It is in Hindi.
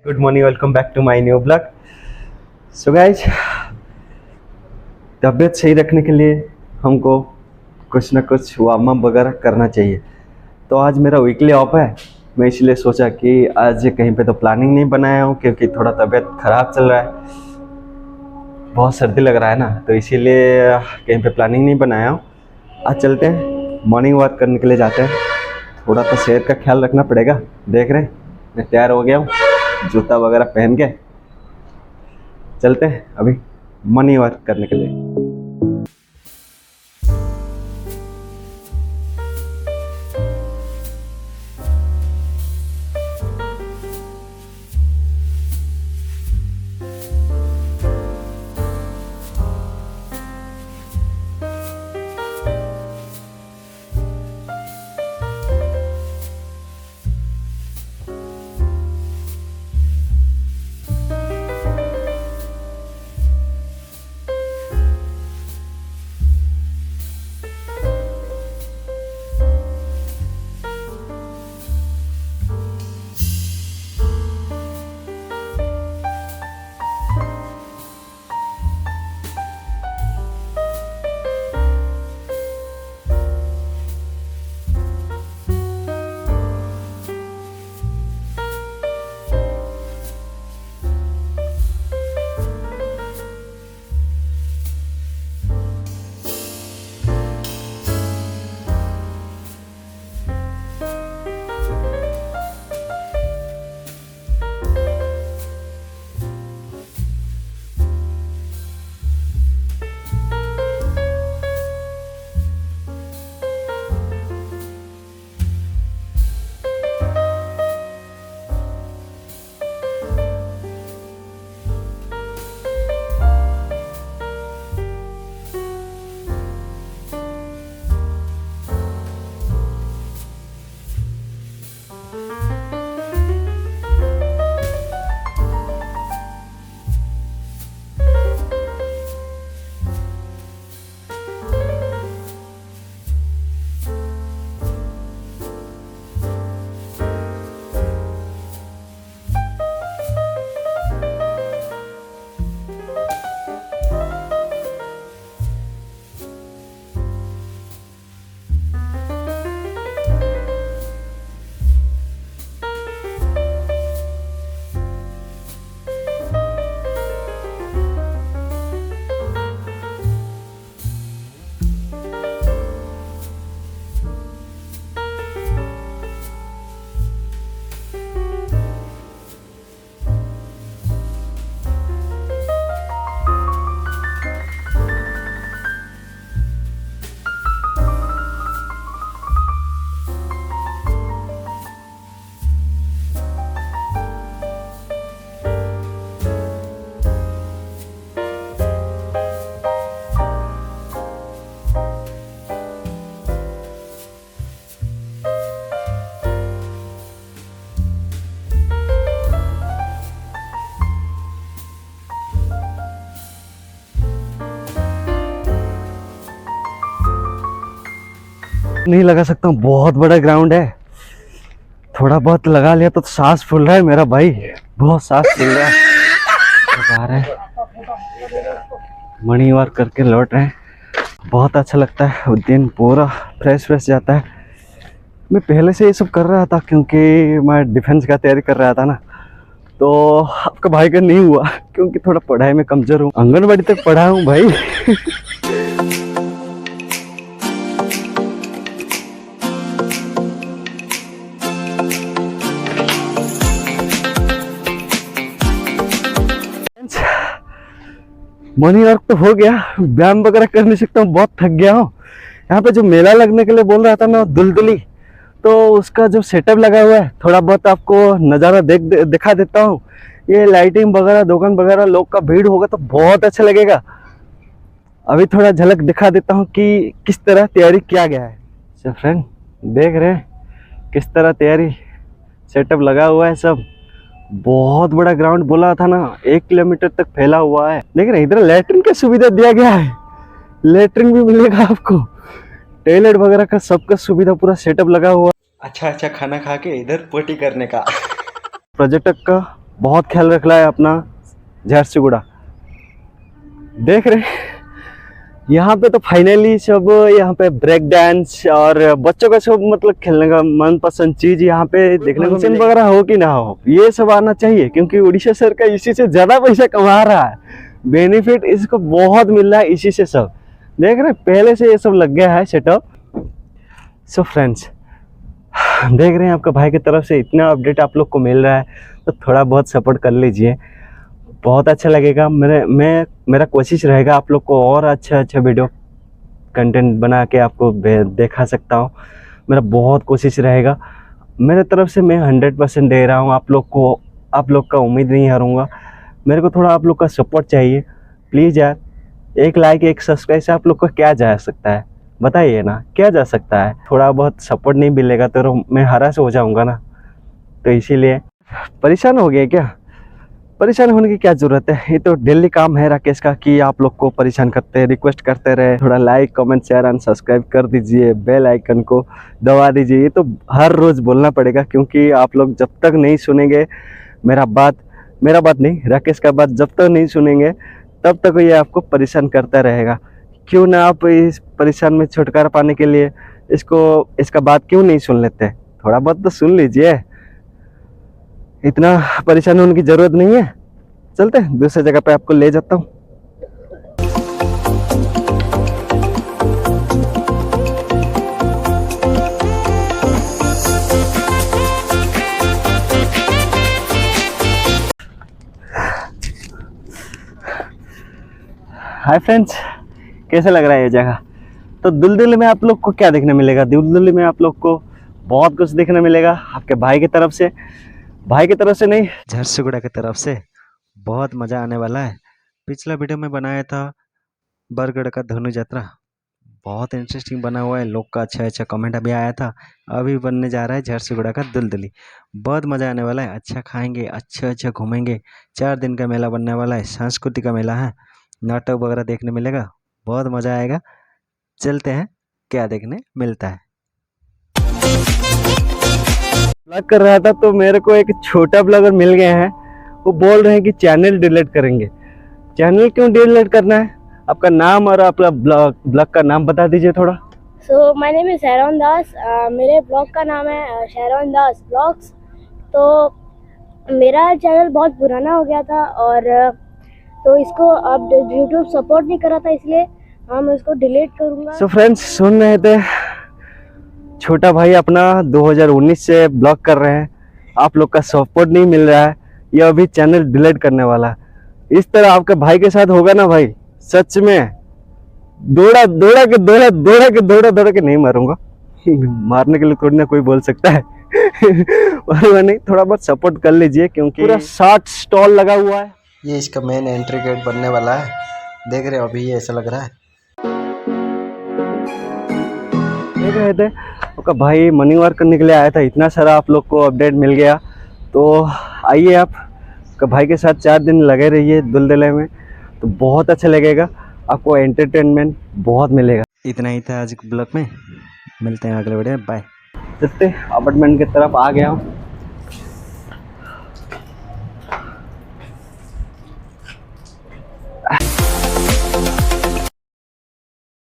Good morning, welcome back to my new blog. So guys, तबीयत सही रखने के लिए हमको कुछ ना कुछ वार्म अप वगैरह करना चाहिए। तो आज मेरा वीकली ऑफ है, मैं इसलिए सोचा कि आज कहीं पे तो प्लानिंग नहीं बनाया हूँ क्योंकि थोड़ा तबीयत ख़राब चल रहा है, बहुत सर्दी लग रहा है ना, तो इसीलिए कहीं पे प्लानिंग नहीं बनाया हूँ। आज चलते हैं, मॉर्निंग वॉक करने के लिए जाते हैं। थोड़ा तो सेहत का ख्याल रखना पड़ेगा। देख रहे हैं मैं तैयार हो गया हूँ, जूता वगैरह पहन के चलते हैं अभी मॉर्निंग वॉक करने के लिए। नहीं लगा सकता हूँ, बहुत बड़ा ग्राउंड है। थोड़ा बहुत लगा लिया तो सांस फूल रहा है मेरा भाई, बहुत सांस फूल रहा है। आ रहे हैं, मॉर्निंग वॉक करके लौट रहे हैं, बहुत अच्छा लगता है। दिन पूरा फ्रेश जाता है। मैं पहले से ये सब कर रहा था क्योंकि मैं डिफेंस का तैयारी कर रहा था ना, तो आपका भाई का नहीं हुआ क्योंकि थोड़ा पढ़ाई में कमजोर हूँ। आंगनबाड़ी तक पढ़ा हूँ भाई। मॉर्निंग वॉक तो हो गया, व्यायाम वगैरह कर नहीं सकता हूँ, बहुत थक गया हूँ। यहाँ पे जो मेला लगने के लिए बोल रहा था ना, दुलदुली, तो उसका जो सेटअप लगा हुआ है थोड़ा बहुत आपको नज़ारा दिखा देता हूँ। ये लाइटिंग वगैरह, दुकान वगैरह, लोग का भीड़ होगा तो बहुत अच्छा लगेगा। अभी थोड़ा झलक दिखा देता हूँ कि किस तरह तैयारी किया गया है। सब फ्रेंड देख रहे हैं किस तरह तैयारी सेटअप लगा हुआ है सब। बहुत बड़ा ग्राउंड बोला था ना, 1 किलोमीटर तक फैला हुआ है। देख रहे इधर लैट्रिन का सुविधा दिया गया है, लैट्रिन भी मिलेगा आपको, टॉयलेट वगैरह का सबका सुविधा पूरा सेटअप लगा हुआ। अच्छा अच्छा खाना खा के इधर पोटी करने का। पर्यटक का बहुत ख्याल रख रहा है अपना झारसुगुड़ा। देख रहे हैं यहाँ पे तो फाइनली सब यहाँ पे ब्रेक डांस और बच्चों का सब मतलब खेलने का मनपसंद चीज यहाँ पे देखने को वगैरह हो कि ना हो, ये सब आना चाहिए क्योंकि उड़ीसा सरकार इसी से ज्यादा पैसा कमा रहा है। बेनिफिट इसको बहुत मिल रहा है इसी से। सब देख रहे हैं पहले से ये सब लग गया है सेटअप। सो फ्रेंड्स, देख रहे हैं आपका भाई की तरफ से इतना अपडेट आप लोग को मिल रहा है, तो थोड़ा बहुत सपोर्ट कर लीजिए, बहुत अच्छा लगेगा। मेरा कोशिश रहेगा आप लोग को और अच्छा वीडियो कंटेंट बना के आपको दिखा सकता हूँ। मेरा बहुत कोशिश रहेगा, मेरे तरफ से मैं 100% दे रहा हूँ आप लोग को। आप लोग का उम्मीद नहीं हारूंगा। मेरे को थोड़ा आप लोग का सपोर्ट चाहिए प्लीज़ यार। एक लाइक एक सब्सक्राइब से आप लोग को क्या जा सकता है बताइए ना, क्या जा सकता है। थोड़ा बहुत सपोर्ट नहीं मिलेगा तो मैं हरास हो जाऊंगा ना, तो इसीलिए परेशान हो गए क्या। परेशान होने की क्या ज़रूरत है, ये तो डेली काम है राकेश का कि आप लोग को परेशान करते हैं, रिक्वेस्ट करते रहे। थोड़ा like comment share and subscribe कर दीजिए, बेल आइकन को दबा दीजिए। ये तो हर रोज़ बोलना पड़ेगा क्योंकि आप लोग जब तक नहीं सुनेंगे मेरा बात नहीं राकेश का बात जब तक नहीं सुनेंगे तब तक ये आपको परेशान करता रहेगा। क्यों ना आप इस परेशान में छुटकारा पाने के लिए इसका बात क्यों नहीं सुन लेते। थोड़ा बहुत तो सुन लीजिए, इतना परेशान होने की ज़रूरत नहीं है। चलते हैं दूसरी जगह पे, आपको ले जाता हूँ। हाय फ्रेंड्स, कैसे लग रहा है ये जगह। तो दुलदुली में आप लोग को क्या देखने मिलेगा, दुलदुली में आप लोग को बहुत कुछ देखने मिलेगा आपके भाई की तरफ से नहीं, झारसुगुड़ा की तरफ से। बहुत मज़ा आने वाला है। पिछला वीडियो में बनाया था बरगढ़ का धनु यात्रा, बहुत इंटरेस्टिंग बना हुआ है। लोग का अच्छा कमेंट अभी आया था। अभी बनने जा रहा है झारसुगुड़ा का दुलदुली। बहुत मज़ा आने वाला है। अच्छा खाएंगे, अच्छा घूमेंगे। 4 दिन का मेला बनने वाला है, सांस्कृतिक का मेला है, नाटक वगैरह देखने मिलेगा, बहुत मज़ा आएगा। चलते हैं क्या देखने मिलता है। ब्लॉग कर रहा था तो मेरे को एक छोटा ब्लॉगर मिल गए हैं, वो बोल रहे हैं कि चैनल डिलीट करेंगे। चैनल क्यों डिलीट करना है, आपका नाम और अपना ब्लॉग का नाम बता दीजिए थोड़ा। सो माय नेम इज शहरौन दास। मेरे ब्लॉग का नाम है शहरौन दास ब्लॉग्स। तो मेरा चैनल बहुत पुराना हो गया था और तो इसको अब यूट्यूब सपोर्ट नहीं कर रहा था, इसलिए हम इसको डिलीट करूँगा। सो फ्रेंड्स, सुन रहे थे छोटा भाई अपना 2019 से ब्लॉग कर रहे हैं, आप लोग का सपोर्ट नहीं मिल रहा है, ये अभी चैनल डिलीट करने वाला है। इस तरह आपके भाई के साथ होगा ना भाई, सच में दौड़ा के नहीं मारूंगा मारने के लिए थोड़ी ना कोई बोल सकता है और नहीं, थोड़ा बहुत सपोर्ट कर लीजिए क्योंकि पूरा 60 स्टॉल लगा हुआ है। ये इसका मेन एंट्री गेट बनने वाला है, देख रहे हो अभी ये ऐसा लग रहा है। देख रहे थे आपका भाई मॉर्निंग वॉक करने के लिए आया था, इतना सारा आप लोग को अपडेट मिल गया। तो आइए आप भाई के साथ 4 दिन लगे रहिए दुलदुली में, तो बहुत अच्छा लगेगा आपको, एंटरटेनमेंट बहुत मिलेगा। इतना ही था आज के ब्लॉग में, मिलते हैं अगले वीडियो में, बाय। चलते अपार्टमेंट की तरफ आ गया हूँ।